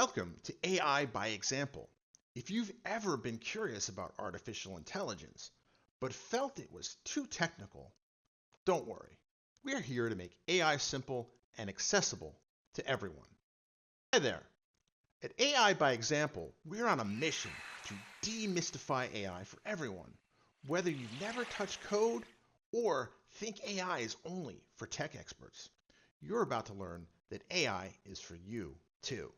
Welcome to AI by Example. If you've ever been curious about artificial intelligence, but felt it was too technical, don't worry. We're here to make AI simple and accessible to everyone. Hi there. At AI by Example, we're on a mission to demystify AI for everyone, whether you've never touched code or think AI is only for tech experts. You're about to learn that AI is for you too.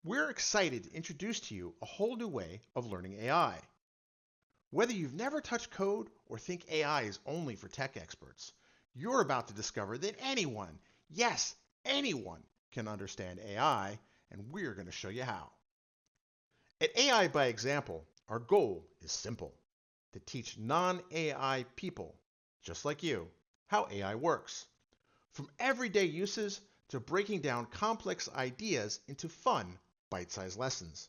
We're excited to introduce to you a whole new way of learning AI. Whether you've never touched code or think AI is only for tech experts, you're about to discover that anyone, yes, anyone, can understand AI, and we're going to show you how. At AI by Example, our goal is simple: to teach non-AI people, just like you, how AI works. From everyday uses to breaking down complex ideas into fun, bite-sized lessons.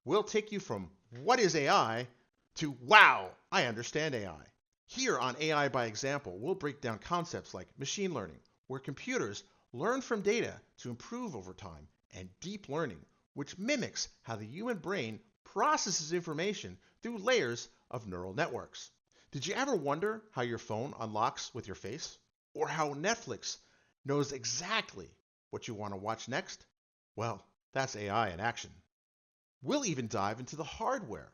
We'll take you from what is AI to wow, I understand AI. Here on AI by Example, we'll break down concepts like machine learning, where computers learn from data to improve over time, and deep learning, which mimics how the human brain processes information through layers of neural networks. Did you ever wonder how your phone unlocks with your face? Or how Netflix knows exactly what you want to watch next? Well, that's AI in action. We'll even dive into the hardware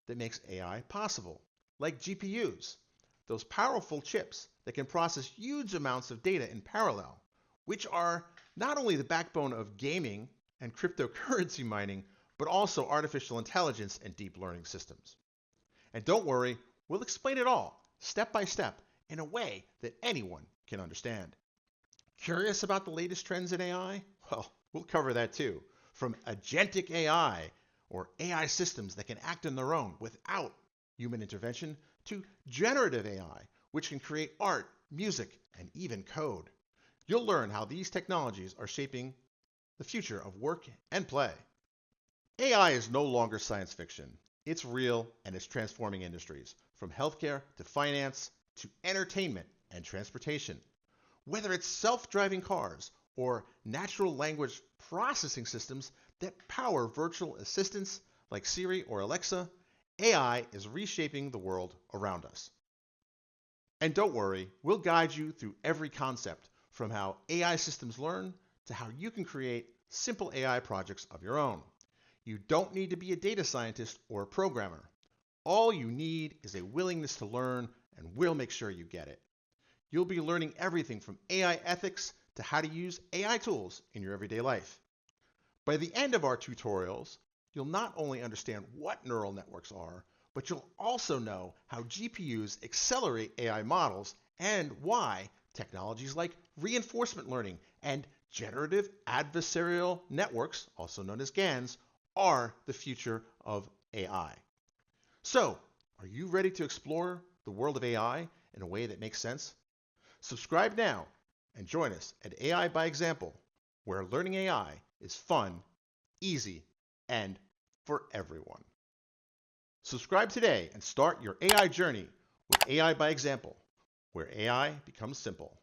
that makes AI possible, like GPUs, those powerful chips that can process huge amounts of data in parallel, which are not only the backbone of gaming and cryptocurrency mining, but also artificial intelligence and deep learning systems. And don't worry, we'll explain it all, step by step, in a way that anyone can understand. Curious about the latest trends in AI? Well, we'll cover that too. From agentic AI, or AI systems that can act on their own without human intervention, to generative AI, which can create art, music, and even code. You'll learn how these technologies are shaping the future of work and play. AI is no longer science fiction. It's real, and it's transforming industries, from healthcare to finance to entertainment and transportation. Whether it's self-driving cars or natural language processing systems that power virtual assistants like Siri or Alexa, AI is reshaping the world around us. And don't worry, we'll guide you through every concept, from how AI systems learn to how you can create simple AI projects of your own. You don't need to be a data scientist or a programmer. All you need is a willingness to learn, and we'll make sure you get it. You'll be learning everything from AI ethics to how to use AI tools in your everyday life. By the end of our tutorials, you'll not only understand what neural networks are, but you'll also know how GPUs accelerate AI models and why technologies like reinforcement learning and generative adversarial networks, also known as GANs, are the future of AI. So, are you ready to explore the world of AI in a way that makes sense? Subscribe now and join us at AI by Example, where learning AI is fun, easy, and for everyone. Subscribe today and start your AI journey with AI by Example, where AI becomes simple.